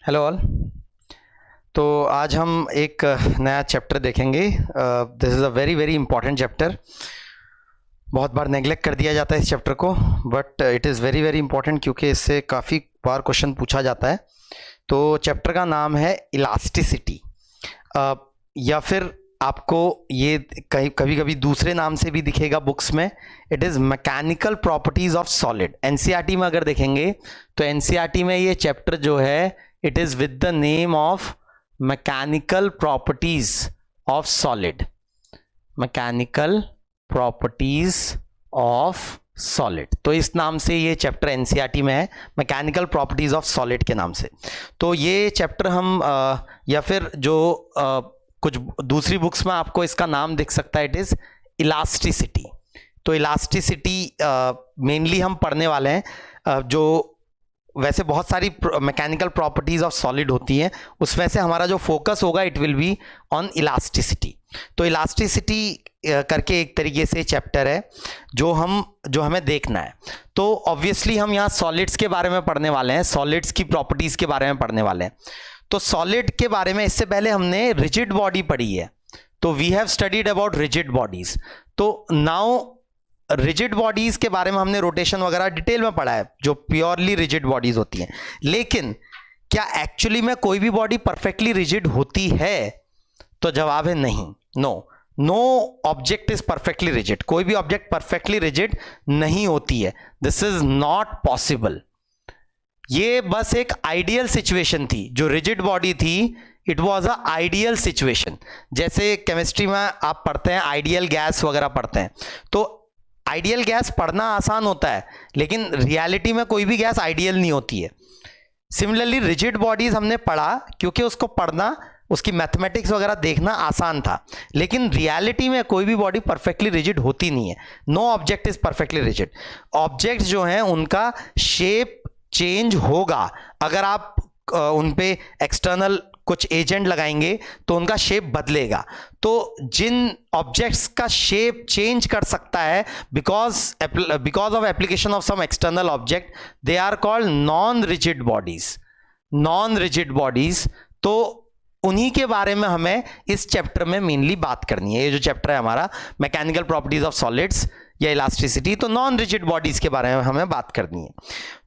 Hello all. तो आज हम एक नया चैप्टर देखेंगे। This is a very very important chapter. बहुत बार नेग्लेक्ट कर दिया जाता है इस चैप्टर को, but it is very very important क्योंकि इससे काफ़ी बार क्वेश्चन पूछा जाता है। तो चैप्टर का नाम है इलास्टिसिटी, या फिर आपको ये कभी कभी दूसरे नाम से भी दिखेगा बुक्स में। It is mechanical properties of solid. NCERT में अगर देखेंगे तो एनसीईआरटी में ये चैप्टर जो है it is with the name of mechanical properties of solid. Mechanical properties of solid, तो इस नाम से ये चैप्टर एनसीईआरटी में है, मैकेनिकल प्रॉपर्टीज ऑफ सॉलिड के नाम से। तो ये चैप्टर हम या फिर जो कुछ दूसरी बुक्स में आपको इसका नाम दिख सकता है, इट इज इलास्टिसिटी। तो इलास्टिसिटी मेनली हम पढ़ने वाले हैं। जो वैसे बहुत सारी मैकेनिकल प्रॉपर्टीज ऑफ सॉलिड होती हैं, उसमें से हमारा जो फोकस होगा it will be on elasticity. तो इलास्टिसिटी करके एक तरीके से चैप्टर है जो हमें देखना है। तो ऑब्वियसली हम यहाँ सॉलिड्स के बारे में पढ़ने वाले हैं, सॉलिड्स की प्रॉपर्टीज के बारे में पढ़ने वाले हैं। तो सॉलिड के बारे में इससे पहले हमने रिजिड बॉडी पढ़ी है, तो we have studied about rigid bodies. तो नाउ रिजिड बॉडीज के बारे में हमने रोटेशन वगैरह डिटेल में पढ़ा है, जो प्योरली रिजिड बॉडीज होती हैं। लेकिन क्या एक्चुअली में कोई भी बॉडी परफेक्टली रिजिड होती है? तो जवाब है नहीं, no object is perfectly rigid. कोई भी ऑब्जेक्ट परफेक्टली रिजिड नहीं होती है, दिस इज नॉट पॉसिबल। ये बस एक आइडियल सिचुएशन थी। जो रिजिड बॉडी थी it was a ideal situation. जैसे केमिस्ट्री में आप पढ़ते हैं आइडियल गैस वगैरह पढ़ते हैं, तो आइडियल गैस पढ़ना आसान होता है, लेकिन रियलिटी में कोई भी गैस आइडियल नहीं होती है। सिमिलरली रिजिड बॉडीज हमने पढ़ा क्योंकि उसको पढ़ना, उसकी मैथमेटिक्स वगैरह देखना आसान था, लेकिन रियलिटी में कोई भी बॉडी परफेक्टली रिजिड होती नहीं है। No object is perfectly rigid. Objects जो हैं उनका शेप चेंज होगा। अगर आप उन पे एक्सटर्नल कुछ एजेंट लगाएंगे तो उनका शेप बदलेगा। तो जिन ऑब्जेक्ट्स का शेप चेंज कर सकता है because of application of some external object, they are called non rigid bodies. Non rigid bodies, तो उन्हीं के बारे में हमें इस चैप्टर में मेनली बात करनी है। ये जो चैप्टर है हमारा मैकेनिकल प्रॉपर्टीज ऑफ सॉलिड्स या इलास्टिसिटी, तो नॉन रिजिड बॉडीज के बारे में हमें बात करनी है।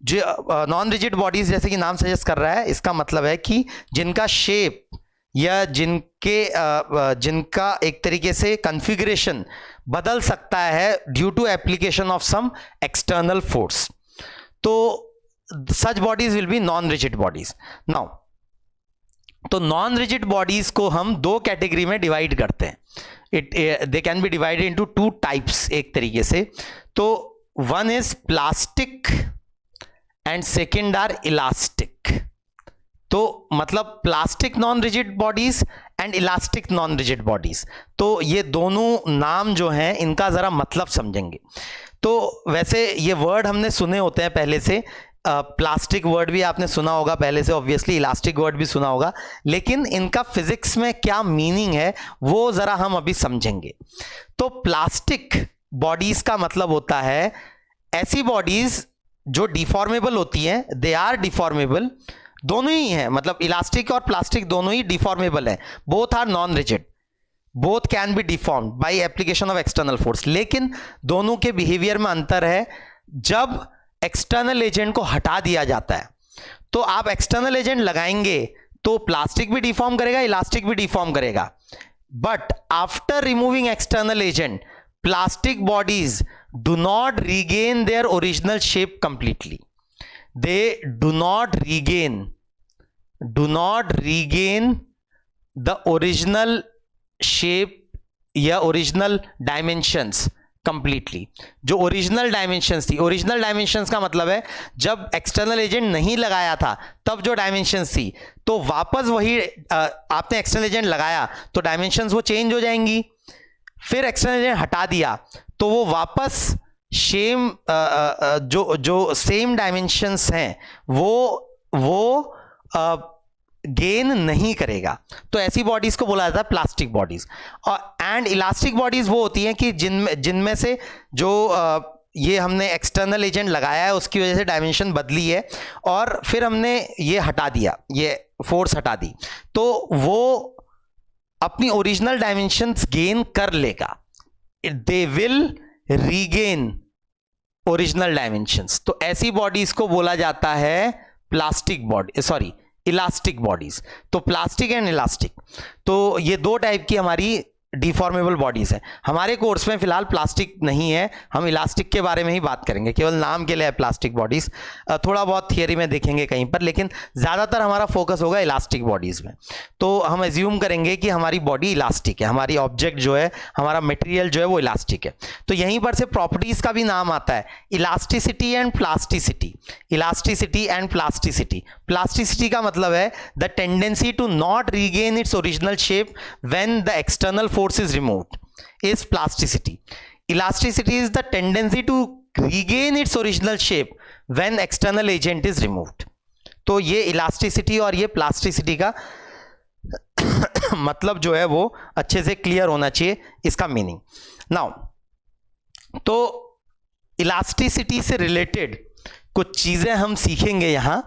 जो नॉन रिजिड बॉडीज, जैसे कि नाम सजेस्ट कर रहा है, इसका मतलब है कि जिनका शेप या जिनका एक तरीके से कॉन्फ़िगरेशन बदल सकता है due to application of some external force, तो such bodies will be non rigid bodies. Now तो नॉन रिजिड बॉडीज को हम दो कैटेगरी में डिवाइड करते हैं। They can be divided into two types एक तरीके से। तो one is plastic and second are elastic. तो मतलब plastic non rigid bodies and elastic non rigid bodies. तो ये दोनों नाम जो हैं इनका जरा मतलब समझेंगे। तो वैसे ये वर्ड हमने सुने होते हैं पहले से, प्लास्टिक वर्ड भी आपने सुना होगा पहले से, ऑब्वियसली इलास्टिक वर्ड भी सुना होगा, लेकिन इनका फिजिक्स में क्या मीनिंग है वो जरा हम अभी समझेंगे। तो प्लास्टिक बॉडीज का मतलब होता है ऐसी बॉडीज जो डिफॉर्मेबल होती हैं, दे आर डिफॉर्मेबल, दोनों ही हैं, मतलब इलास्टिक और प्लास्टिक दोनों ही डिफॉर्मेबल है, both are non rigid, both can be deformed by application of external force. लेकिन दोनों के बिहेवियर में अंतर है। जब एक्सटर्नल एजेंट को हटा दिया जाता है, तो आप एक्सटर्नल एजेंट लगाएंगे तो प्लास्टिक भी डिफॉर्म करेगा, इलास्टिक भी डिफॉर्म करेगा, but after removing external agent, plastic bodies do not regain their original shape completely. They do not regain the original shape या ओरिजिनल डायमेंशंस कंप्लीटली। जो ओरिजिनल डायमेंशंस थी, original dimensions का मतलब है जब एक्सटर्नल एजेंट नहीं लगाया था तब जो डायमेंशंस थी, तो वापस वही आपने एक्सटर्नल एजेंट लगाया तो डायमेंशंस वो चेंज हो जाएंगी। फिर एक्सटर्नल एजेंट हटा दिया तो वो वापस सेम जो सेम डायमेंशंस हैं वो गेन नहीं करेगा। तो ऐसी बॉडीज को बोला जाता है प्लास्टिक बॉडीज। और एंड इलास्टिक बॉडीज वो होती हैं कि जिनमें से जो ये हमने एक्सटर्नल एजेंट लगाया है, उसकी वजह से डायमेंशन बदली है, और फिर हमने ये हटा दिया, ये फोर्स हटा दी, तो वो अपनी ओरिजिनल डायमेंशंस गेन कर लेगा, they will regain original dimensions. तो ऐसी बॉडीज को बोला जाता है plastic body, sorry elastic bodies. तो प्लास्टिक एंड इलास्टिक, तो ये दो टाइप की हमारी डिफॉर्मेबल बॉडीज है। हमारे कोर्स में फिलहाल प्लास्टिक नहीं है, हम इलास्टिक के बारे में ही बात करेंगे, केवल नाम के लिए है प्लास्टिक बॉडीज, थोड़ा बहुत थियरी में देखेंगे कहीं पर, लेकिन ज़्यादातर हमारा फोकस होगा इलास्टिक बॉडीज में। तो हम एज्यूम करेंगे कि हमारी बॉडी इलास्टिक है, हमारी ऑब्जेक्ट जो है, हमारा मटेरियल जो है वो इलास्टिक है। तो यहीं पर से प्रॉपर्टीज का भी नाम आता है, elasticity and plasticity. Elasticity and plasticity, plasticity का मतलब है the tendency to not regain its original shape when the external force is removed is plasticity. Elasticity is the tendency to regain its original shape when external agent is removed. तो ये elasticity और ये plasticity का मतलब जो है वो अच्छे से क्लियर होना चाहिए, इसका मीनिंग। नाउ तो इलास्टिसिटी से रिलेटेड कुछ चीजें हम सीखेंगे, यहां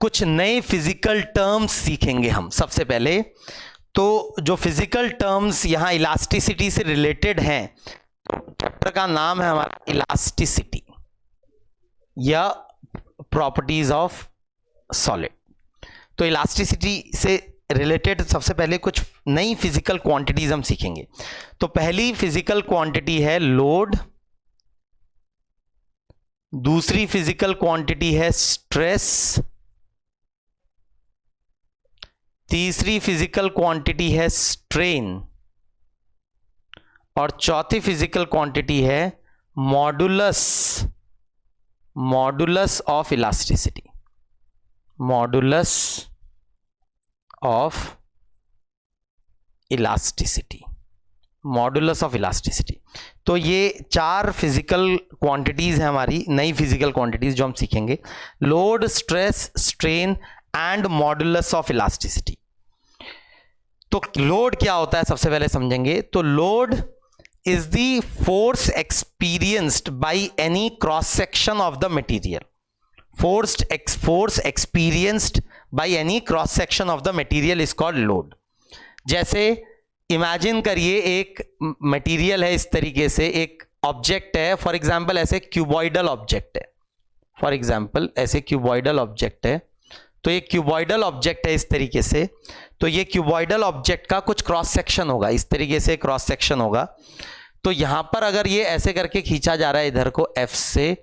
कुछ नए फिजिकल टर्म्स सीखेंगे हम। सबसे पहले तो जो फिजिकल टर्म्स यहाँ इलास्टिसिटी से रिलेटेड हैं, चैप्टर का नाम है हमारा इलास्टिसिटी या प्रॉपर्टीज ऑफ सॉलिड। तो इलास्टिसिटी से रिलेटेड सबसे पहले कुछ नई फिजिकल क्वांटिटीज हम सीखेंगे। तो पहली फिजिकल क्वांटिटी है लोड, दूसरी फिजिकल क्वांटिटी है स्ट्रेस, तीसरी फिजिकल क्वांटिटी है स्ट्रेन, और चौथी फिजिकल क्वांटिटी है modulus, modulus of elasticity, modulus of elasticity, modulus of elasticity. तो ये चार फिजिकल क्वांटिटीज हैं हमारी, नई फिजिकल क्वांटिटीज जो हम सीखेंगे, load, stress, strain and modulus of elasticity. तो लोड क्या होता है सबसे पहले समझेंगे। तो load is the force experienced by any cross section of the material, force experienced by any cross section of the material is called load. जैसे imagine करिए एक मटेरियल है, इस तरीके से एक ऑब्जेक्ट है, फॉर एग्जांपल ऐसे क्यूबॉइडल ऑब्जेक्ट है, फॉर एग्जांपल ऐसे क्यूबॉइडल ऑब्जेक्ट है। तो ये क्यूबॉइडल ऑब्जेक्ट है इस तरीके से, तो ये क्यूबॉइडल ऑब्जेक्ट का कुछ क्रॉस सेक्शन होगा, इस तरीके से क्रॉस सेक्शन होगा। तो यहां पर अगर ये ऐसे करके खींचा जा रहा है इधर को F से,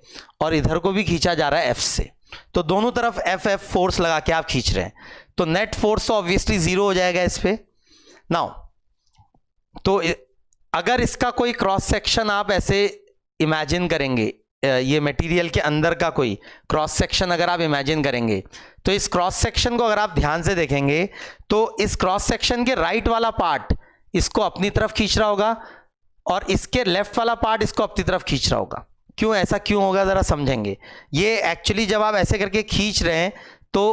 और इधर को भी खींचा जा रहा है F से, तो दोनों तरफ F फोर्स लगा के आप खींच रहे हैं, तो नेट फोर्स तो ऑब्वियसली जीरो हो जाएगा इस पे। नाउ तो अगर इसका कोई क्रॉस सेक्शन आप ऐसे इमेजिन करेंगे, ये मटेरियल के अंदर का कोई क्रॉस सेक्शन अगर आप इमेजिन करेंगे, तो इस क्रॉस सेक्शन को अगर आप ध्यान से देखेंगे तो इस क्रॉस सेक्शन के राइट वाला पार्ट इसको अपनी तरफ खींच रहा होगा, और इसके लेफ्ट वाला पार्ट इसको अपनी तरफ खींच रहा होगा। क्यों ऐसा क्यों होगा जरा समझेंगे। ये एक्चुअली जब आप ऐसे करके खींच रहे हैं तो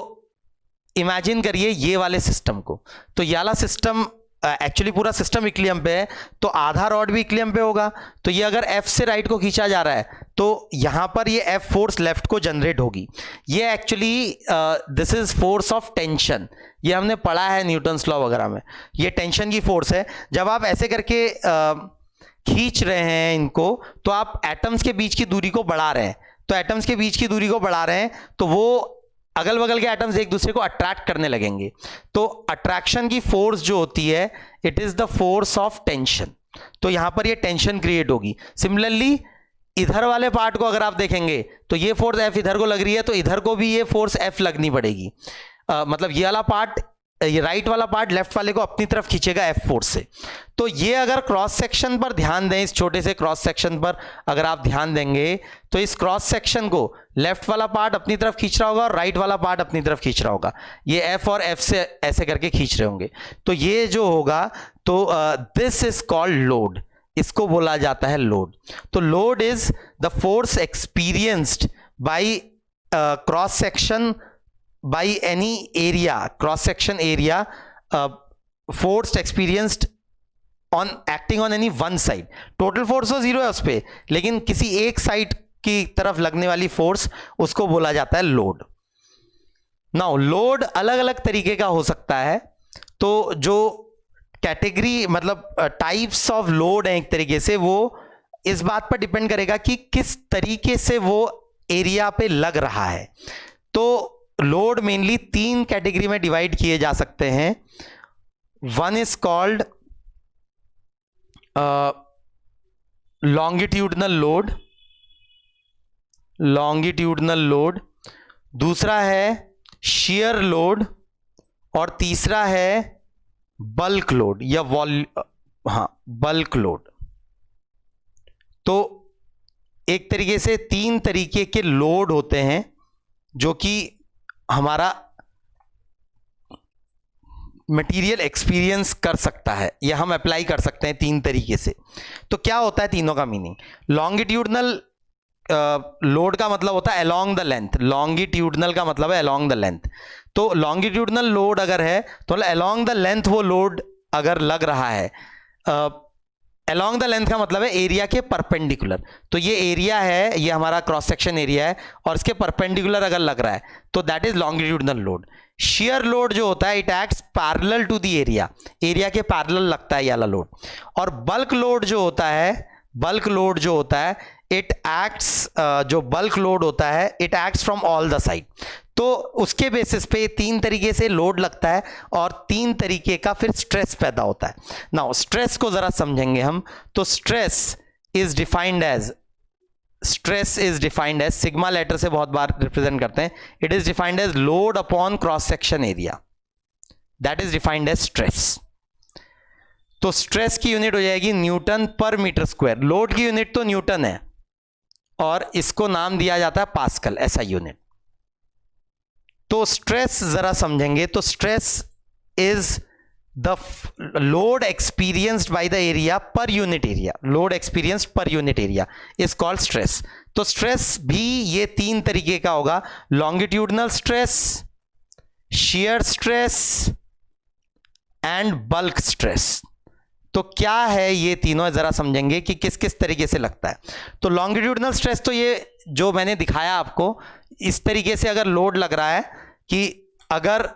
इमेजिन करिए ये वाले सिस्टम को, तो ये वाला सिस्टम एक्चुअली पूरा सिस्टम इक्विलिब्रियम पे है, तो आधा रॉड भी इक्विलिब्रियम पे होगा। तो ये अगर F से राइट को खींचा जा रहा है तो यहां पर ये F फोर्स लेफ्ट को जनरेट होगी। ये actually this is force of tension, ये हमने पढ़ा है न्यूटन्स लॉ वगैरह में। ये टेंशन की फोर्स है। जब आप ऐसे करके खींच रहे हैं इनको, तो आप एटम्स के बीच की दूरी को बढ़ा रहे हैं। तो एटम्स के बीच की दूरी को बढ़ा रहे हैं तो वो अगल बगल के एटम्स एक दूसरे को अट्रैक्ट करने लगेंगे। तो अट्रैक्शन की फोर्स जो होती है, it is the force of tension. तो यहां पर ये टेंशन क्रिएट होगी। सिमिलरली इधर वाले पार्ट को अगर आप देखेंगे तो ये फोर्स F इधर को लग रही है, तो इधर को भी ये फोर्स F लगनी पड़ेगी। मतलब ये वाला पार्ट, ये राइट वाला पार्ट लेफ्ट वाले को अपनी तरफ खींचेगा F फोर्स से। तो ये अगर क्रॉस सेक्शन पर ध्यान दें, इस छोटे से क्रॉस सेक्शन पर अगर आप ध्यान देंगे तो इस क्रॉस सेक्शन को लेफ्ट वाला पार्ट अपनी तरफ खींच रहा होगा और राइट वाला पार्ट अपनी तरफ खींच रहा होगा। ये F और F से ऐसे करके खींच रहे होंगे। तो ये जो होगा, तो दिस इज कॉल्ड लोड, इसको बोला जाता है लोड। तो load is the force experienced by cross section by any area, cross section area, force experienced on acting on any one side. Total force तो जीरो है उस पर, लेकिन किसी एक साइड की तरफ लगने वाली फोर्स उसको बोला जाता है लोड. नाउ लोड अलग अलग तरीके का हो सकता है. तो जो कैटेगरी मतलब टाइप्स ऑफ लोड है एक तरीके से, वो इस बात पर डिपेंड करेगा कि किस तरीके से वो एरिया पे लग रहा है. तो लोड मेनली 3 कैटेगरी में डिवाइड किए जा सकते हैं. One is called longitudinal load, दूसरा है शियर लोड, और तीसरा है बल्क लोड या बल्क लोड. तो एक तरीके से 3 तरीके के लोड होते हैं जो कि हमारा मटेरियल एक्सपीरियंस कर सकता है या हम अप्लाई कर सकते हैं 3 तरीके से. तो क्या होता है तीनों का मीनिंग? लॉन्गिट्यूडनल लोड का मतलब होता है अलोंग द लेंथ. लॉन्गिट्यूडनल का मतलब है अलोंग द लेंथ. तो लॉन्गिट्यूडनल लोड अगर है तो अलोंग द लेंथ वो लोड अगर लग रहा है, अलोंग द लेंथ का मतलब है एरिया के परपेंडिकुलर. तो ये एरिया है, ये हमारा क्रॉस सेक्शन एरिया है, और इसके परपेंडिकुलर अगर लग रहा है तो that is longitudinal load. Shear load जो होता है it acts parallel to the area, area के पैरेलल लगता है ये वाला लोड. और बल्क लोड जो होता है इट एक्ट्स, जो बल्क लोड होता है it acts from all the side. तो उसके बेसिस पे 3 तरीके से लोड लगता है और 3 तरीके का फिर स्ट्रेस पैदा होता है. नाउ स्ट्रेस को जरा समझेंगे हम. तो stress is defined as sigma letter से बहुत बार रिप्रेजेंट करते हैं. It is defined as load upon cross section area, that is defined as stress. तो स्ट्रेस की यूनिट हो जाएगी newton per metre square. Load की यूनिट तो न्यूटन है और इसको नाम दिया जाता है पास्कल, ऐसा यूनिट. तो स्ट्रेस जरा समझेंगे. तो stress is the load experienced by the area per unit area. Load experienced per unit area is called stress. तो स्ट्रेस भी ये 3 तरीके का होगा: longitudinal stress, shear stress and bulk stress. तो क्या है ये तीनों, जरा समझेंगे कि किस किस तरीके से लगता है. तो लॉन्गिट्यूडनल स्ट्रेस तो ये जो मैंने दिखाया आपको, इस तरीके से अगर लोड लग रहा है कि अगर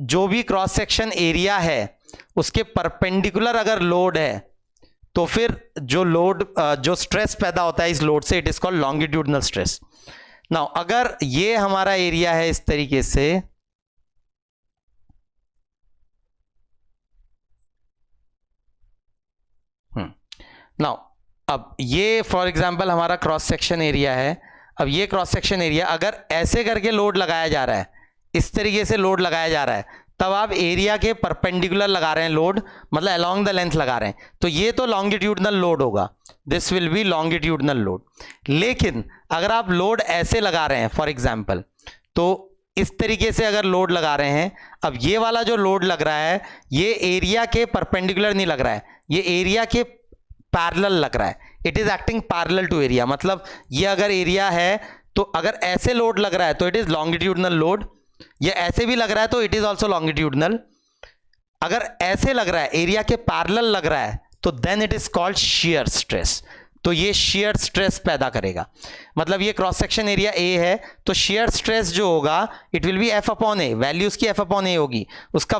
जो भी क्रॉस सेक्शन एरिया है उसके परपेंडिकुलर अगर लोड है तो फिर जो स्ट्रेस पैदा होता है इस लोड से, it is called longitudinal stress. Now अगर ये हमारा एरिया है इस तरीके से, नाउ अब ये फॉर एग्जांपल हमारा क्रॉस सेक्शन एरिया है. अब ये क्रॉस सेक्शन एरिया अगर ऐसे करके लोड लगाया जा रहा है, इस तरीके से लोड लगाया जा रहा है, तब आप एरिया के परपेंडिकुलर लगा रहे हैं लोड, मतलब अलोंग द लेंथ लगा रहे हैं, तो ये तो लॉन्गिट्यूडनल लोड होगा. This will be longitudinal load. लेकिन अगर आप लोड ऐसे लगा रहे हैं फॉर एग्जांपल, तो इस तरीके से अगर लोड लगा रहे हैं, अब ये वाला जो लोड लग रहा है ये एरिया के परपेंडिकुलर नहीं लग रहा है, ये एरिया के पैरेलल लग रहा है. It is acting parallel to area. मतलब ये अगर एरिया है तो अगर ऐसे लोड लग रहा है तो इट इज लॉन्गिट्यूडनल लोड, ये ऐसे भी लग रहा है तो इट इज ऑल्सो लॉन्गिट्यूडनल. अगर ऐसे लग रहा है, एरिया के पैरेलल लग रहा है, तो then it is called shear stress. तो ये शियर स्ट्रेस पैदा करेगा. मतलब ये क्रॉस सेक्शन एरिया ए है, तो शियर स्ट्रेस जो होगा it will B F upon A. Value उसकी एफ अपॉन ए होगी, उसका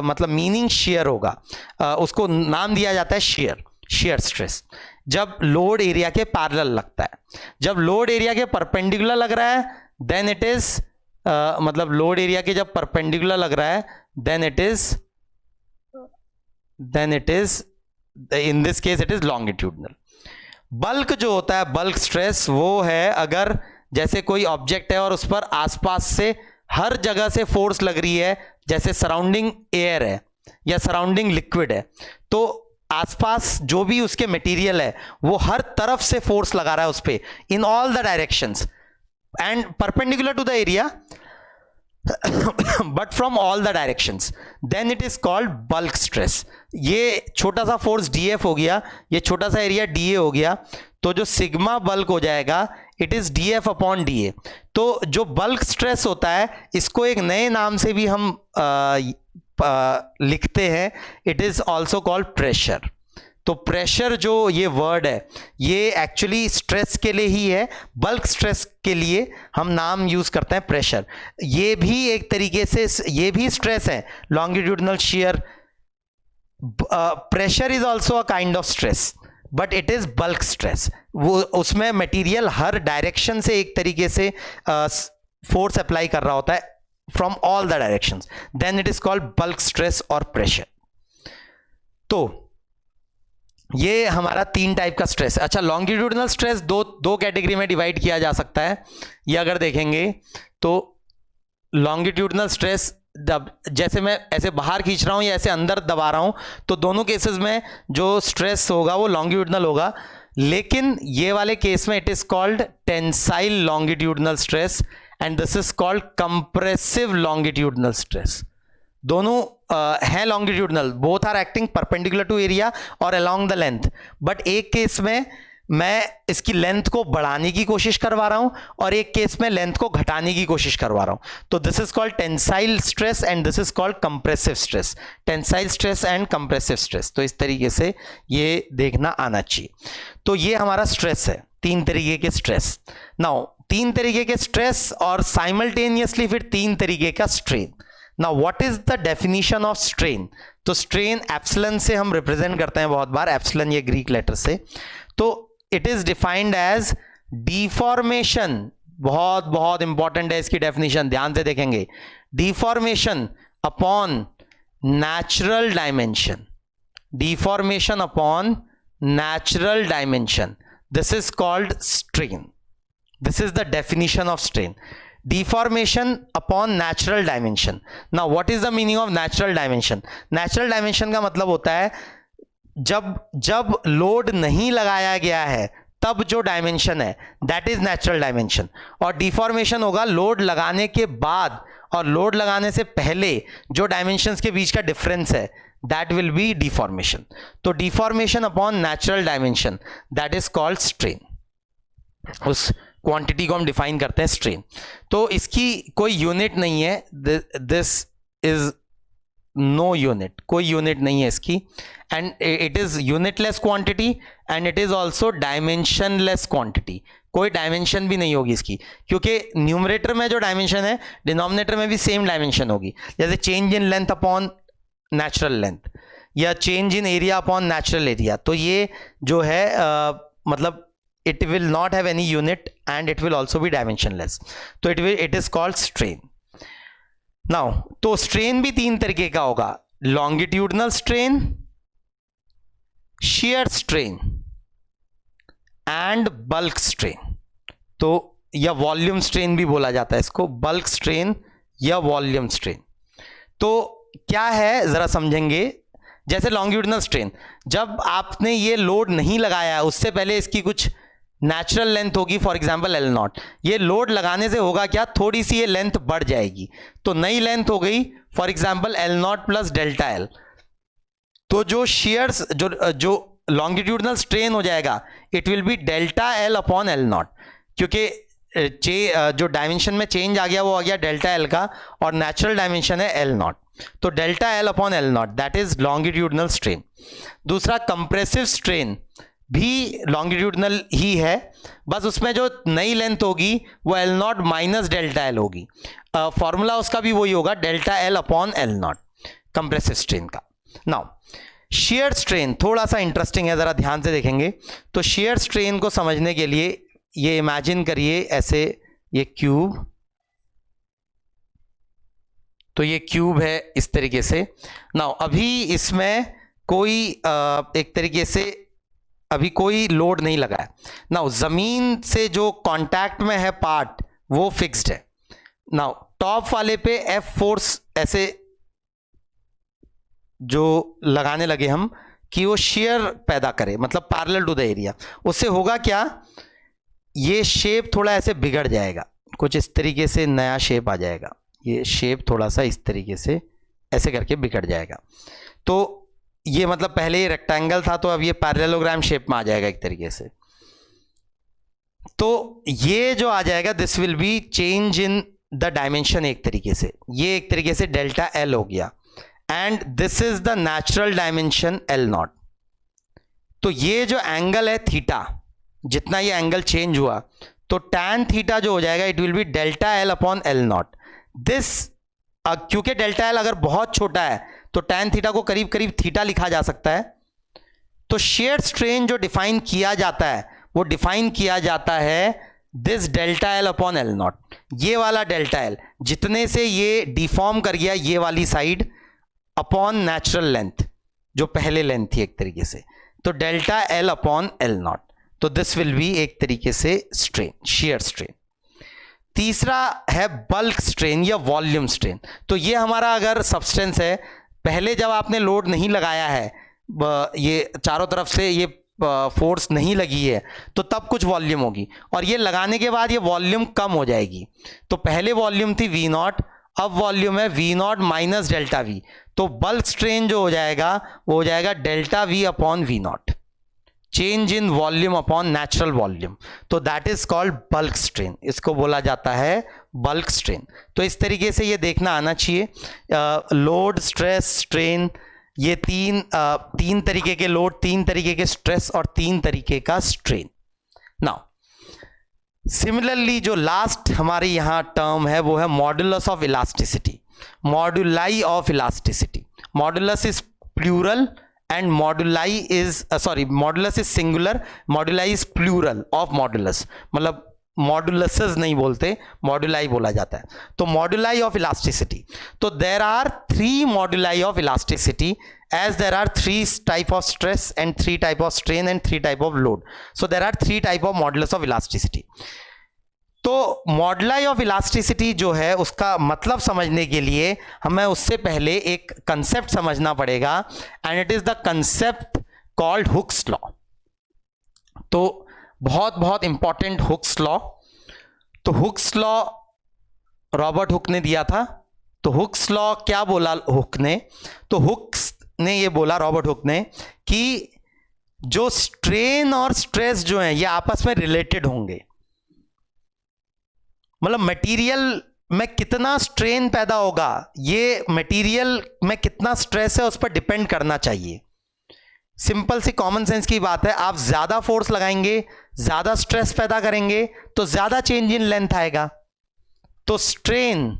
मतलब मीनिंग शियर होगा. उसको नाम दिया जाता है शियर स्ट्रेस, जब लोड एरिया के पैरेलल लगता है. जब लोड एरिया के परपेंडिकुलर लग रहा है देन इट इज मतलब लोड एरिया के जब परपेंडिकुलर लग रहा है then it is in this case it is longitudinal. Bulk जो होता है, बल्क स्ट्रेस, वो है अगर जैसे कोई ऑब्जेक्ट है और उस पर आसपास से हर जगह से फोर्स लग रही है, जैसे सराउंडिंग एयर है या सराउंडिंग लिक्विड है, तो आसपास जो भी उसके मटेरियल है वो हर तरफ से फोर्स लगा रहा है उस पे, in all the directions and perpendicular to the area but from all the directions, then it is called bulk stress. ये छोटा सा फोर्स डीएफ हो गया, ये छोटा सा एरिया डीए हो गया, तो जो सिग्मा बल्क हो जाएगा it is DF upon DA. तो जो बल्क स्ट्रेस होता है इसको एक नए नाम से भी हम लिखते हैं, it is also called pressure. तो प्रेशर जो ये वर्ड है ये एक्चुअली स्ट्रेस के लिए ही है, बल्क स्ट्रेस के लिए हम नाम यूज करते हैं प्रेशर। ये भी एक तरीके से ये भी स्ट्रेस है, longitudinal shear. Pressure is also a kind of stress but it is bulk stress. वो उसमें मटेरियल हर डायरेक्शन से एक तरीके से फोर्स अप्लाई कर रहा होता है from all the directions, then it is called bulk stress और प्रेशर। तो ये हमारा 3 टाइप का स्ट्रेस। अच्छा, लॉन्गिट्यूडनल स्ट्रेस दो कैटेगरी में डिवाइड किया जा सकता है। ये अगर देखेंगे तो लॉन्गिट्यूडनल स्ट्रेस जैसे मैं ऐसे बाहर खींच रहा हूं या ऐसे अंदर दबा रहा हूं, तो दोनों केसेस में जो स्ट्रेस होगा वो लॉन्गिट्यूडनल होगा। लेकिन ये वाले केस में it is called tensile longitudinal stress and this is called compressive longitudinal stress. दोनों है longitudinal, both are acting perpendicular to area और अलोंग द लेंथ, बट एक केस में मैं इसकी लेंथ को बढ़ाने की कोशिश करवा रहा हूं और एक केस में लेंथ को घटाने की कोशिश करवा रहा हूं। तो this is called tensile stress and this is called compressive stress. Tensile stress and compressive stress, तो इस तरीके से ये देखना आना चाहिए। तो ये हमारा स्ट्रेस है, 3 तरीके के स्ट्रेस। नाउ 3 तरीके के स्ट्रेस और साइमल्टेनियसली फिर 3 तरीके का strain. Now what is the definition of strain? तो strain एप्सिलॉन से हम रिप्रेजेंट करते हैं बहुत बार, एप्सिलॉन ये ग्रीक लेटर से। तो it is defined as deformation, बहुत बहुत इंपॉर्टेंट है इसकी डेफिनेशन, ध्यान से देखेंगे। deformation upon natural dimension, deformation upon natural dimension, this is called strain. This is the definition of strain. Deformation upon natural dimension. Now what is the meaning of natural dimension? Natural dimension का मतलब होता है जब load नहीं लगाया गया है तब जो डायमेंशन है दैट इज नेचुरल डायमेंशन, और डिफॉर्मेशन होगा लोड लगाने के बाद और लोड लगाने से पहले जो डायमेंशंस के बीच का डिफरेंस है दैट विल बी डिफॉर्मेशन। तो deformation upon natural dimension that is called strain. उस क्वांटिटी को हम डिफाइन करते हैं स्ट्रेन। तो इसकी कोई यूनिट नहीं है, दिस इज नो यूनिट, कोई यूनिट नहीं है इसकी, and it is unitless quantity and it is also dimensionless quantity. कोई डायमेंशन भी नहीं होगी इसकी, क्योंकि न्यूमरेटर में जो डायमेंशन है डिनोमिनेटर में भी सेम डायमेंशन होगी। जैसे change in length upon natural length या change in area upon natural area, तो ये जो है मतलब it will not have any unit and it will also be dimensionless, तो it is called strain. Now तो strain भी 3 तरीके का होगा, longitudinal strain, shear strain and bulk strain। तो या वॉल्यूम स्ट्रेन भी बोला जाता है इसको, बल्क स्ट्रेन या वॉल्यूम स्ट्रेन। तो क्या है जरा समझेंगे। जैसे लॉन्गिट्यूडनल स्ट्रेन, जब आपने ये लोड नहीं लगाया उससे पहले इसकी कुछ नेचुरल लेंथ होगी, फॉर एग्जांपल एल नॉट। ये लोड लगाने से होगा क्या, थोड़ी सी ये लेंथ बढ़ जाएगी, तो नई लेंथ हो गई for example L not plus delta L. तो जो शेयर्स जो लॉन्गिट्यूडनल स्ट्रेन हो जाएगा it will be delta L upon L not, क्योंकि जो डायमेंशन में चेंज आ गया वो आ गया डेल्टा एल का और नेचुरल डायमेंशन है एल नॉट, तो delta L upon L not that is longitudinal strain. दूसरा कंप्रेसिव स्ट्रेन भी लॉन्गिट्यूडनल ही है, बस उसमें जो नई लेंथ होगी वो L not minus delta L होगी। फॉर्मूला उसका भी वही होगा, delta L upon L not, compressive strain का। नाउ शेयर स्ट्रेन थोड़ा सा इंटरेस्टिंग है, जरा ध्यान से देखेंगे। तो शेयर स्ट्रेन को समझने के लिए ये इमेजिन करिए ऐसे, ये क्यूब, तो ये क्यूब है इस तरीके से। नाउ अभी इसमें कोई एक तरीके से अभी कोई लोड नहीं लगा है। नाउ जमीन से जो कांटेक्ट में है पार्ट वो फिक्स्ड है। नाउ टॉप वाले पे एफ फोर्स ऐसे जो लगाने लगे हम कि वो शेयर पैदा करे, मतलब पैरेलल टू द एरिया, उससे होगा क्या, ये शेप थोड़ा ऐसे बिगड़ जाएगा, कुछ इस तरीके से नया शेप आ जाएगा, ये शेप थोड़ा सा इस तरीके से ऐसे करके बिगड़ जाएगा। तो ये मतलब पहले ये रेक्टेंगल था तो अब ये पैरेललोग्राम शेप में आ जाएगा एक तरीके से। तो ये जो आ जाएगा this will be change in the dimension एक तरीके से, ये एक तरीके से डेल्टा एल हो गया। And this is the natural dimension L not. तो ये जो एंगल है थीटा, जितना ये एंगल चेंज हुआ तो tan थीटा जो हो जाएगा it will be delta L upon L not. This क्योंकि डेल्टा एल अगर बहुत छोटा है तो tan थीटा को करीब करीब थीटा लिखा जा सकता है। तो शेयर स्ट्रेन जो डिफाइन किया जाता है वो डिफाइन किया जाता है this delta L upon L not. ये वाला डेल्टा एल जितने से ये डिफॉर्म कर गया ये वाली साइड अपॉन नेचुरल लेंथ जो पहले लेंथ थी एक तरीके से, तो delta L upon L not. तो दिस विल बी एक तरीके से स्ट्रेन, शेयर स्ट्रेन। तीसरा है बल्क स्ट्रेन या वॉल्यूम स्ट्रेन। तो ये हमारा अगर सब्सटेंस है, पहले जब आपने लोड नहीं लगाया है, ये चारों तरफ से ये फोर्स नहीं लगी है, तो तब कुछ वॉल्यूम होगी, और ये लगाने के बाद ये वॉल्यूम कम हो जाएगी। तो पहले वॉल्यूम थी वी नॉट, अब वॉल्यूम है V naught minus delta V. तो बल्क स्ट्रेन जो हो जाएगा वो हो जाएगा delta V upon V naught, change in volume upon natural volume. तो that is called bulk strain, इसको बोला जाता है बल्क स्ट्रेन। तो इस तरीके से ये देखना आना चाहिए, लोड, स्ट्रेस, स्ट्रेन, ये तीन तरीके के लोड, 3 तरीके के स्ट्रेस और 3 तरीके का स्ट्रेन। नाउ सिमिलरली जो लास्ट हमारे यहाँ टर्म है वो है modulus of elasticity, moduli of elasticity. Modulus is plural and moduli is modulus is singular, moduli is plural of modulus, मतलब मॉडुलसेस नहीं बोलते, मॉडुलाई बोला जाता है। तो मॉडुलाई ऑफ इलास्टिसिटी, तो there are 3 moduli of elasticity as there are 3 type of stress and 3 type of strain and 3 type of load. So there are 3 type of modulus of elasticity. तो moduli of elasticity जो है उसका मतलब समझने के लिए हमें उससे पहले एक कंसेप्ट समझना पड़ेगा, and it is the concept called Hooke's law. तो बहुत इंपॉर्टेंट हुक्स लॉ। तो हुक्स लॉ रॉबर्ट हुक ने दिया था। तो हुक्स लॉ क्या बोला हुक ने? तो हुक्स ने ये बोला, रॉबर्ट हुक ने, कि जो स्ट्रेन और स्ट्रेस जो है ये आपस में रिलेटेड होंगे। मतलब मटेरियल में कितना स्ट्रेन पैदा होगा, ये मटेरियल में कितना स्ट्रेस है उस पर डिपेंड करना चाहिए। सिंपल सी कॉमन सेंस की बात है, आप ज्यादा फोर्स लगाएंगे, ज्यादा स्ट्रेस पैदा करेंगे तो ज्यादा चेंज इन लेंथ आएगा। तो strain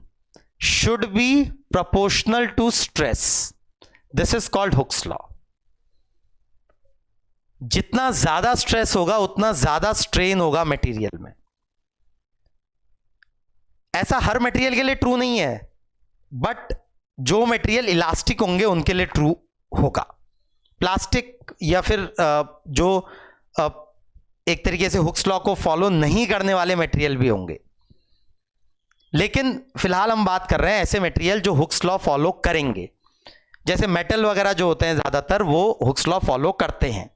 should be proportional to stress, this is called Hooke's law. जितना ज्यादा स्ट्रेस होगा उतना ज्यादा स्ट्रेन होगा मटेरियल में। ऐसा हर मटेरियल के लिए ट्रू नहीं है, बट जो मटेरियल इलास्टिक होंगे उनके लिए ट्रू होगा। प्लास्टिक या फिर जो एक तरीके से हुक्स लॉ को फॉलो नहीं करने वाले मटेरियल भी होंगे, लेकिन फिलहाल हम बात कर रहे हैं ऐसे मटेरियल जो हुक्स लॉ फॉलो करेंगे। जैसे मेटल वगैरह जो होते हैं ज्यादातर वो हुक्स लॉ फॉलो करते हैं।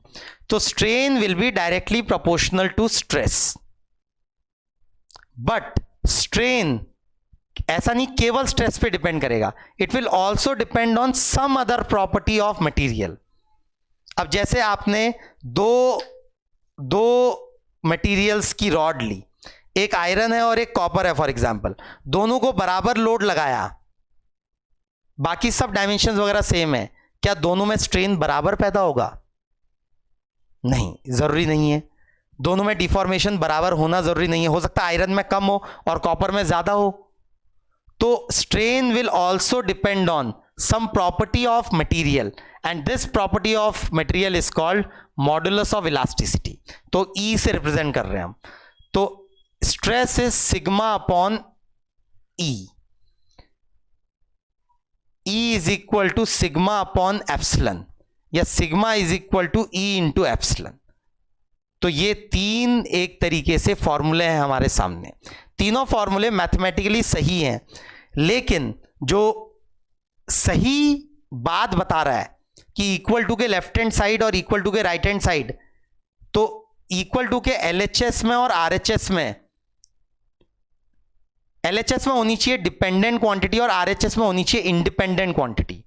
तो strain will be directly proportional to stress, but strain ऐसा नहीं केवल स्ट्रेस पे डिपेंड करेगा, it will also depend on some other property of material. अब जैसे आपने दो मटेरियल्स की रॉड ली, एक आयरन है और एक कॉपर है फॉर एग्जांपल, दोनों को बराबर लोड लगाया, बाकी सब डायमेंशंस वगैरह सेम है, क्या दोनों में स्ट्रेन बराबर पैदा होगा? नहीं, जरूरी नहीं है। दोनों में डिफॉर्मेशन बराबर होना जरूरी नहीं है, हो सकता है आयरन में कम हो और कॉपर में ज्यादा हो। तो strain will also depend on some property of material, and this property of material is called modulus of elasticity. तो E से रिप्रेजेंट कर रहे हैं हम। तो stress is sigma upon E, E is equal to sigma upon epsilon, या sigma is equal to E into epsilon. तो ये 3 एक तरीके से फॉर्मूले हैं हमारे सामने। तीनों फॉर्मूले मैथमेटिकली सही हैं, लेकिन जो सही बात बता रहा है कि इक्वल टू के लेफ्ट हैंड साइड और इक्वल टू के राइट हैंड साइड, तो इक्वल टू के LHS में और RHS में, LHS में होनी चाहिए डिपेंडेंट क्वांटिटी और RHS में होनी चाहिए इंडिपेंडेंट क्वांटिटी।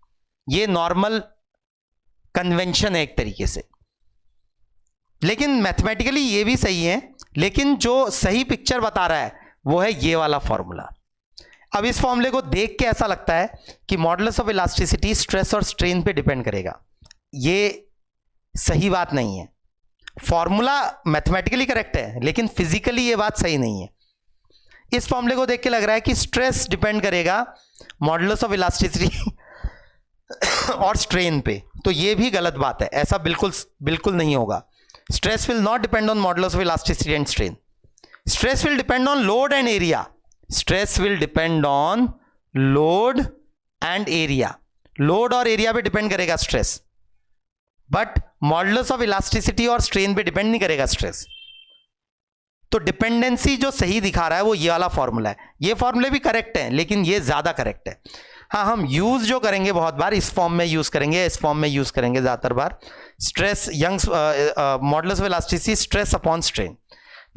ये नॉर्मल कन्वेंशन है एक तरीके से, लेकिन मैथमेटिकली ये भी सही है, लेकिन जो सही पिक्चर बता रहा है वो है ये वाला फॉर्मूला। अब इस फॉर्मूले को देख के ऐसा लगता है कि मॉडुलस ऑफ इलास्टिसिटी स्ट्रेस और स्ट्रेन पे डिपेंड करेगा। ये सही बात नहीं है। फॉर्मूला मैथमेटिकली करेक्ट है लेकिन फिजिकली ये बात सही नहीं है। इस फॉर्मूले को देख के लग रहा है कि स्ट्रेस डिपेंड करेगा मॉडुलस ऑफ इलास्टिसिटी और स्ट्रेन पे, तो ये भी गलत बात है। ऐसा बिल्कुल नहीं होगा। Stress will not depend on modulus of elasticity and strain. Stress will depend on load and area. Stress will depend on load and area. Load और एरिया पे डिपेंड करेगा stress, but modulus of elasticity और strain पे depend नहीं करेगा stress. तो dependency जो सही दिखा रहा है वो ये वाला फॉर्मूला है। ये फॉर्मूले भी करेक्ट है लेकिन ये ज्यादा करेक्ट है। हाँ, हम यूज जो करेंगे बहुत बार इस फॉर्म में यूज करेंगे, इस फॉर्म में यूज करेंगे ज्यादातर बार। Stress Young's modulus of elasticity stress upon strain.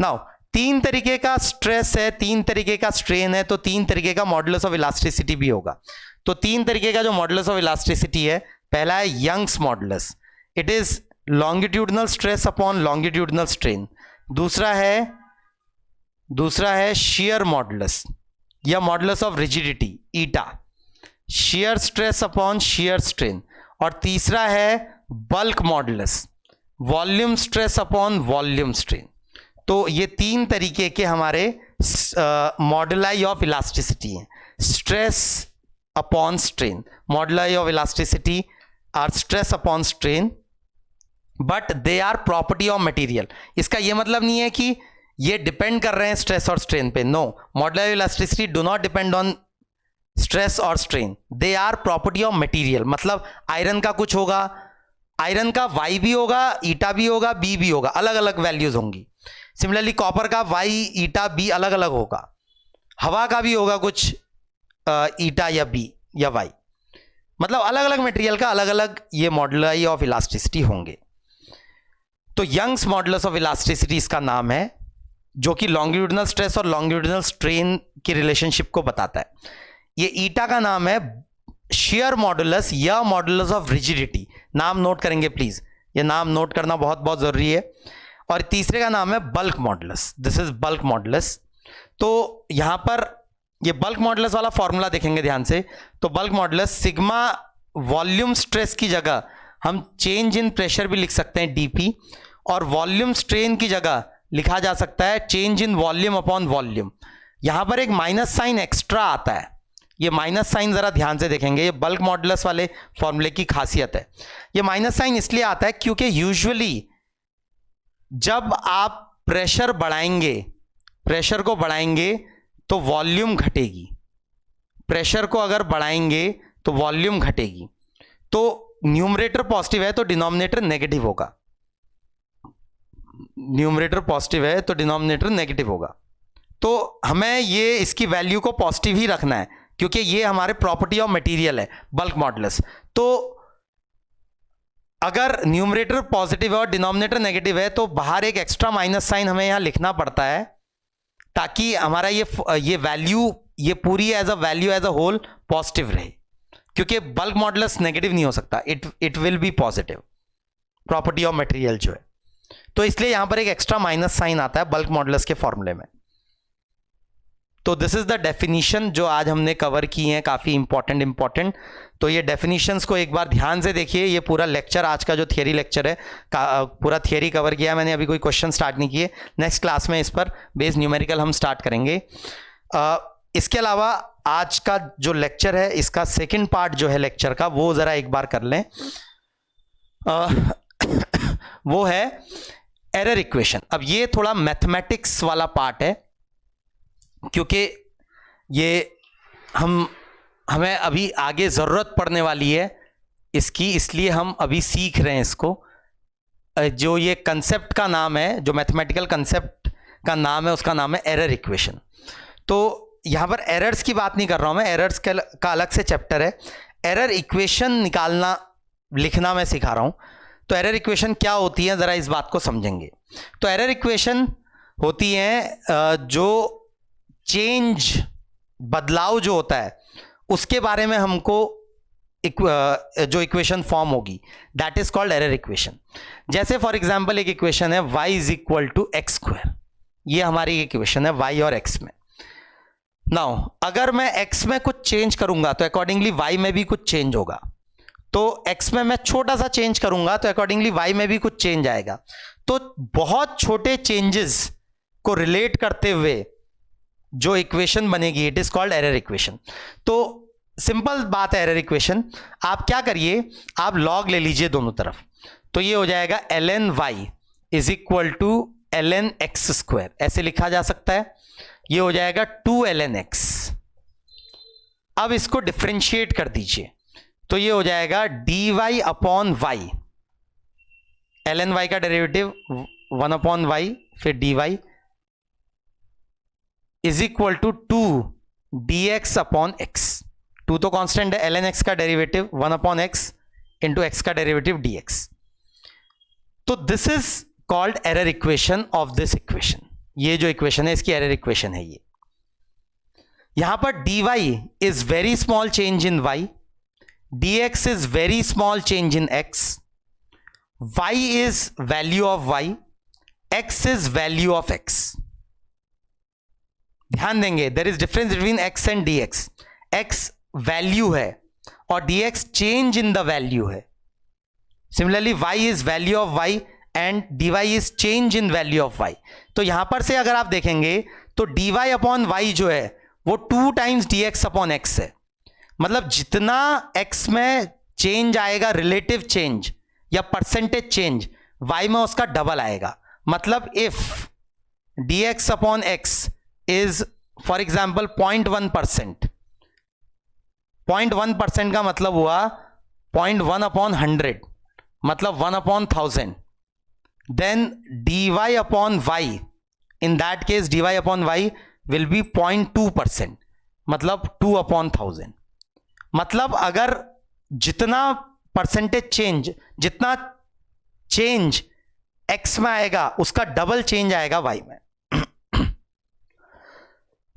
Now तीन तरीके का स्ट्रेस है, तीन तरीके का स्ट्रेन है, तो तीन तरीके का मॉडुलस ऑफ इलास्टिसिटी भी होगा। तो तीन तरीके का जो मॉडुलस ऑफ इलास्टिसिटी है, पहला है Young's modulus, it is longitudinal stress upon longitudinal strain. दूसरा है शेयर मॉडुलस या modulus of rigidity eta, shear stress upon shear strain. और तीसरा है bulk modulus, volume stress upon volume strain. तो ये तीन तरीके के हमारे मॉडुलाई ऑफ इलास्टिसिटी हैं। Stress upon strain, moduli of elasticity are stress upon strain, but they are property of material. इसका ये मतलब नहीं है कि ये डिपेंड कर रहे हैं स्ट्रेस और स्ट्रेन पे। No, moduli of elasticity do not depend on stress और strain, they are property of material. मतलब आयरन का कुछ होगा, आयरन का वाई भी होगा, ईटा भी होगा, बी भी होगा, अलग अलग वैल्यूज होंगी। सिमिलरली कॉपर का वाई, ईटा, बी अलग अलग होगा। हवा का भी होगा कुछ ईटा या बी या वाई, मतलब अलग अलग मटेरियल का अलग अलग ये मॉडुलाई ऑफ इलास्टिसिटी होंगे। तो यंग्स मॉडुलस ऑफ इलास्टिसिटी इसका नाम है, जो कि लॉन्गिट्यूडनल स्ट्रेस और लॉन्गिट्यूडनल स्ट्रेन की रिलेशनशिप को बताता है। ये ईटा का नाम है शेयर मॉडुलस या मॉडुलस ऑफ रिजिडिटी। नाम नोट करेंगे प्लीज, ये नाम नोट करना बहुत बहुत जरूरी है। और तीसरे का नाम है bulk modulus, this is bulk modulus. तो यहां पर ये बल्क मॉडुलस वाला फॉर्मूला देखेंगे ध्यान से, तो bulk modulus sigma volume stress की जगह हम चेंज इन प्रेशर भी लिख सकते हैं डीपी, और वॉल्यूम स्ट्रेन की जगह लिखा जा सकता है change in volume upon volume. यहां पर एक माइनस साइन एक्स्ट्रा आता है, ये माइनस साइन जरा ध्यान से देखेंगे, ये बल्क मॉडुलस वाले फॉर्मूले की खासियत है। ये माइनस साइन इसलिए आता है क्योंकि यूजुअली जब आप प्रेशर बढ़ाएंगे, प्रेशर को बढ़ाएंगे तो वॉल्यूम घटेगी। प्रेशर को अगर बढ़ाएंगे तो वॉल्यूम घटेगी। तो न्यूमरेटर पॉजिटिव है तो डिनोमिनेटर नेगेटिव होगा, न्यूमरेटर पॉजिटिव है तो डिनोमिनेटर नेगेटिव होगा। तो हमें ये इसकी वैल्यू को पॉजिटिव ही रखना है क्योंकि ये हमारे प्रॉपर्टी ऑफ मटेरियल है बल्क मॉडुलस। तो अगर न्यूमरेटर पॉजिटिव है और डिनोमिनेटर नेगेटिव है तो बाहर एक एक्स्ट्रा माइनस साइन हमें यहां लिखना पड़ता है ताकि हमारा ये वैल्यू, ये पूरी as a value as a whole positive रहे, क्योंकि बल्क मॉडुलस नेगेटिव नहीं हो सकता, it will be positive, property of material जो है। तो इसलिए यहां पर एक एक्स्ट्रा माइनस साइन आता है बल्क मॉडुलस के फॉर्मूले में। तो दिस इज द डेफिनेशन जो आज हमने कवर की है, काफी इंपॉर्टेंट। तो ये डेफिनेशंस को एक बार ध्यान से देखिए। ये पूरा लेक्चर, आज का जो थियरी लेक्चर है, पूरा थियरी कवर किया है मैंने, अभी कोई क्वेश्चन स्टार्ट नहीं किए। नेक्स्ट क्लास में इस पर बेस्ड न्यूमेरिकल हम स्टार्ट करेंगे। इसके अलावा आज का जो लेक्चर है, इसका सेकेंड पार्ट जो है लेक्चर का, वो जरा एक बार कर लें। वो है एरर इक्वेशन। अब ये थोड़ा मैथमेटिक्स वाला पार्ट है क्योंकि ये हमें अभी आगे जरूरत पड़ने वाली है इसकी, इसलिए हम अभी सीख रहे हैं इसको। जो ये कंसेप्ट का नाम है, जो मैथमेटिकल कंसेप्ट का नाम है, उसका नाम है एरर इक्वेशन। तो यहां पर एरर्स की बात नहीं कर रहा हूं मैं, एरर्स का अलग से चैप्टर है। एरर इक्वेशन निकालना, लिखना मैं सिखा रहा हूं। तो एरर इक्वेशन क्या होती है, जरा इस बात को समझेंगे। तो एरर इक्वेशन होती है जो चेंज, बदलाव जो होता है उसके बारे में हमको जो इक्वेशन फॉर्म होगी, that is called error equation. जैसे फॉर एग्जांपल एक इक्वेशन है y is equal to x square, ये हमारी इक्वेशन है y और x में। नाउ अगर मैं x में कुछ चेंज करूंगा तो अकॉर्डिंगली y में भी कुछ चेंज होगा, तो x में मैं छोटा सा चेंज करूंगा तो अकॉर्डिंगली y में भी कुछ चेंज आएगा। तो बहुत छोटे चेंजेस को रिलेट करते हुए जो इक्वेशन बनेगी it is called error equation. तो सिंपल बात है एरर इक्वेशन, आप क्या करिए, आप लॉग ले लीजिए दोनों तरफ, तो ये हो जाएगा ln y is equal to ln x square, ऐसे लिखा जा सकता है। ये हो जाएगा 2 ln x। अब इसको डिफरेंशिएट कर दीजिए, तो ये हो जाएगा dy upon y, ln y का डेरिवेटिव 1 अपॉन वाई फिर dy is equal to 2 dx upon x। 2 तो कांस्टेंट है, ln x का derivative 1 upon x into x का डेरिवेटिव dx। तो this is called error equation of this equation. ये जो equation है इसकी एरर इक्वेशन है ये। यहां पर dy is very small change in y, dx is very small change in x, y is value of y, x is value of x। ध्यान देंगे there is difference between x and dx। x value है और dx change in the value है। Similarly y is value of y and dy is change in value of y। तो यहां पर से अगर आप देखेंगे तो dy अपॉन y जो है वो 2 टाइम्स dx अपॉन x है। मतलब जितना x में चेंज आएगा, रिलेटिव चेंज या परसेंटेज चेंज, y में उसका डबल आएगा। मतलब if dx upon x is for example 0.1%, 0.1% का मतलब हुआ 0.1 अपॉन 100, मतलब 1 upon 1000, then dy upon y, in that case dy upon y will be 0.2%, मतलब 2 upon 1000। मतलब अगर जितना परसेंटेज चेंज, जितना चेंज x में आएगा उसका डबल चेंज आएगा y में।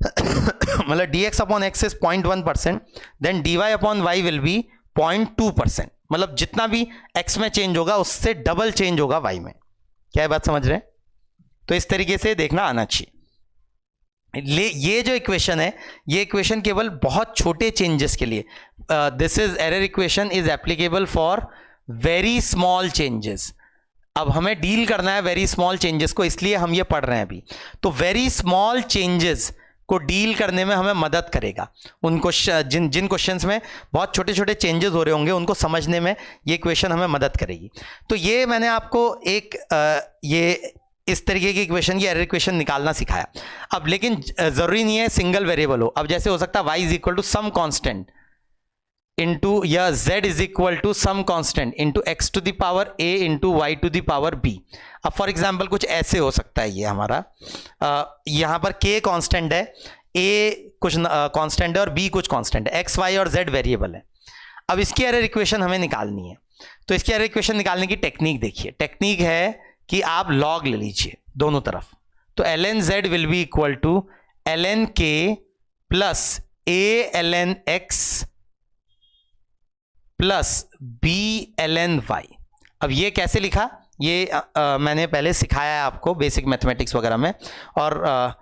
मतलब dx upon x is 0.1%, then dy upon y will be 0.2%। मतलब जितना भी x में चेंज होगा उससे डबल चेंज होगा y में। क्या बात समझ रहे हैं? तो इस तरीके से देखना आना चाहिए। ये जो इक्वेशन है ये इक्वेशन केवल बहुत छोटे चेंजेस के लिए, this is error equation is applicable for very small changes. अब हमें डील करना है वेरी स्मॉल चेंजेस को, इसलिए हम ये पढ़ रहे हैं अभी। तो वेरी स्मॉल चेंजेस को डील करने में हमें मदद करेगा। उनको जिन क्वेश्चंस में बहुत छोटे छोटे चेंजेस हो रहे होंगे उनको समझने में ये इक्वेशन हमें मदद करेगी। तो ये मैंने आपको एक ये इस तरीके की इक्वेशन की एरर इक्वेशन निकालना सिखाया। अब लेकिन ज़रूरी नहीं है सिंगल वेरिएबल हो। अब जैसे हो सकता है y is equal to some constant into या z is equal to some constant into x to the power a into y to the power b। अब फॉर एग्जाम्पल कुछ ऐसे हो सकता है, ये हमारा यहाँ पर k कांस्टेंट है, a कुछ कांस्टेंट है और b कुछ कांस्टेंट है, x y और z वेरिएबल है। अब इसकी एरर इक्वेशन हमें निकालनी है। तो इसकी एरर इक्वेशन निकालने की टेक्निक देखिए। टेक्निक है कि आप लॉग ले लीजिए दोनों तरफ। तो ln z will be equal to ln k plus a ln x plus b ln y। अब ये कैसे लिखा, ये मैंने पहले सिखाया है आपको बेसिक मैथमेटिक्स वगैरह में, और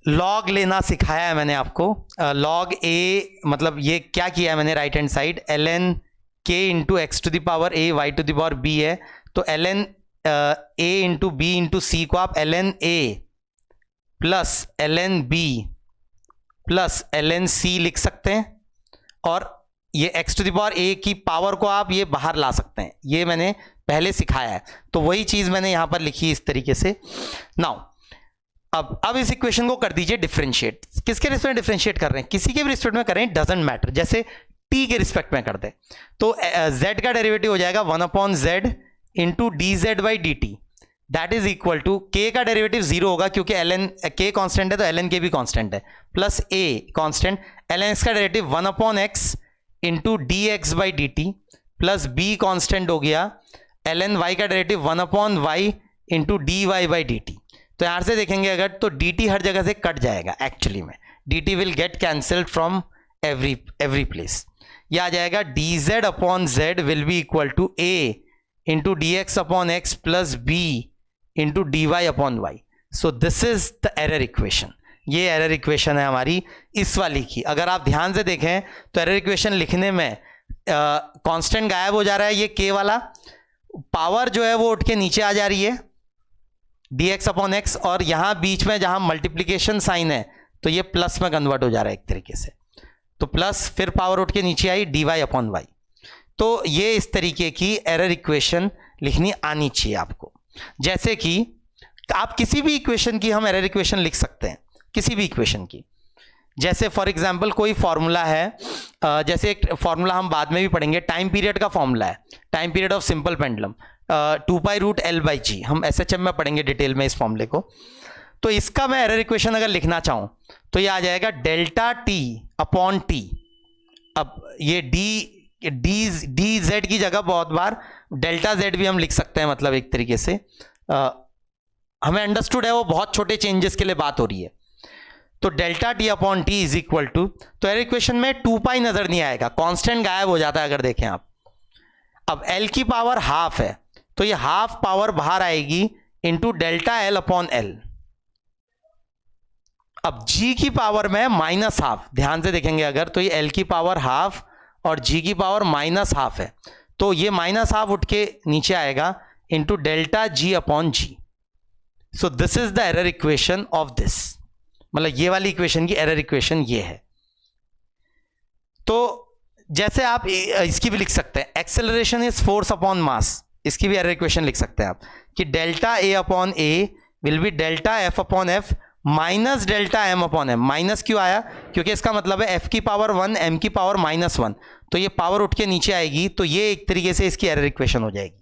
लॉग लेना सिखाया है मैंने आपको। लॉग a मतलब ये क्या किया है मैंने, right hand side ln k into x to the power a y to the power b है। तो ln a into b into c को आप ln a plus ln b plus ln c लिख सकते हैं, और ये x to the power a की पावर को आप ये बाहर ला सकते हैं। ये मैंने पहले सिखाया है, तो वही चीज मैंने यहां पर लिखी इस तरीके से। नाउ अब इस इक्वेशन को कर दीजिए डिफरेंशिएट। किसके रिस्पेक्ट में डिफरेंशिएट कर रहे हैं, किसी के भी रिस्पेक्ट में करें, डजंट मैटर। जैसे t के रिस्पेक्ट में कर दे तो z का डेरिवेटिव हो जाएगा 1 upon z into d z by d t, that is equal to k का डेरिवेटिव 0 होगा क्योंकि ln k कांस्टेंट है तो ln k भी कांस्टेंट है, plus a constant, ln x का derivative 1 upon x into d x by d t, plus b constant हो गया ln y का derivative 1 upon y into d y by d t. तो यहां से देखेंगे अगर तो dt हर जगह से कट जाएगा, एक्चुअली में dt will get cancelled from every place. यह आ जाएगा dz upon z will be equal to a into d x upon x plus b into dy upon y। So this is the error equation. ये error equation है हमारी इस वाली की। अगर आप ध्यान से देखें तो एरर इक्वेशन लिखने में कांस्टेंट गायब हो जा रहा है, ये के वाला पावर जो है वो उठ के नीचे आ जा रही है dx अपॉन एक्स, और यहां बीच में जहां मल्टीप्लीकेशन साइन है तो ये प्लस में कन्वर्ट हो जा रहा है एक तरीके से, तो प्लस फिर पावर उठ के नीचे आई dy अपॉन वाई। तो ये इस तरीके की एरर इक्वेशन लिखनी आनी चाहिए आपको। जैसे कि आप किसी भी इक्वेशन की हम एरर इक्वेशन लिख सकते हैं, किसी भी इक्वेशन की। जैसे फॉर एग्जांपल कोई फॉर्मूला है, जैसे एक फॉर्मूला हम बाद में भी पढ़ेंगे, टाइम पीरियड का फॉर्मूला है, time period of simple pendulum 2π√L/g, हम SHM में पढ़ेंगे डिटेल में इस फॉर्मूले को। तो इसका मैं एरर इक्वेशन अगर लिखना चाहूं तो ये आ जाएगा डेल्टा टी अपॉन टी। अब ये डी जेड की जगह बहुत बार डेल्टा जेड भी हम लिख सकते हैं, मतलब एक तरीके से हमें अंडरस्टूड है वो बहुत छोटे चेंजेस के लिए बात हो रही है। तो delta t upon t is equal to, तो एरर इक्वेशन में 2π नजर नहीं आएगा, कांस्टेंट गायब हो जाता है अगर देखें आप। अब L की पावर हाफ है तो ये हाफ पावर बाहर आएगी into delta L upon L। अब G की पावर में माइनस हाफ, ध्यान से देखेंगे अगर तो ये L की पावर हाफ और G की पावर माइनस हाफ है, तो ये माइनस हाफ उठ के नीचे आएगा into delta G upon G। So this is the error equation of this, मतलब ये वाली इक्वेशन की एरर इक्वेशन ये है। तो जैसे आप इसकी भी लिख सकते हैं, acceleration is force upon mass, इसकी भी एरर इक्वेशन लिख सकते हैं आप कि delta a upon a will be delta F upon F minus delta m upon m. Minus क्यों आया? क्योंकि इसका मतलब है एफ की पावर 1 एम की पावर -1, तो ये पावर उठ के नीचे आएगी, तो ये एक तरीके से इसकी एरर इक्वेशन हो जाएगी।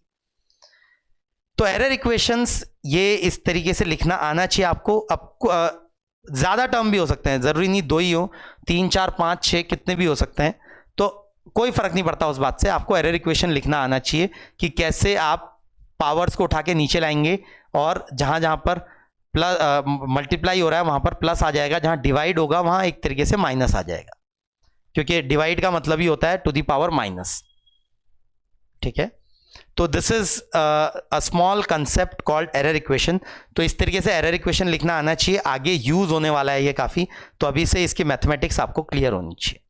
तो एरर इक्वेशंस ये इस तरीके से लिखना आना चाहिए आपको। अब ज़्यादा टर्म भी हो सकते हैं, ज़रूरी नहीं 2 ही हो, 3 4 5 6 कितने भी हो सकते हैं, तो कोई फर्क नहीं पड़ता उस बात से। आपको एरर इक्वेशन लिखना आना चाहिए कि कैसे आप पावर्स को उठा के नीचे लाएंगे, और जहां जहां पर प्लस मल्टीप्लाई हो रहा है वहां पर प्लस आ जाएगा, जहां डिवाइड होगा वहां एक तरीके से माइनस आ जाएगा, क्योंकि डिवाइड का मतलब ही होता है टू द पावर माइनस। ठीक है, तो this is a small concept called error equation. तो इस तरीके से एरर इक्वेशन लिखना आना चाहिए, आगे यूज होने वाला है ये काफी, तो अभी से इसकी मैथमेटिक्स आपको क्लियर होनी चाहिए।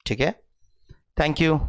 ठीक है, थैंक यू।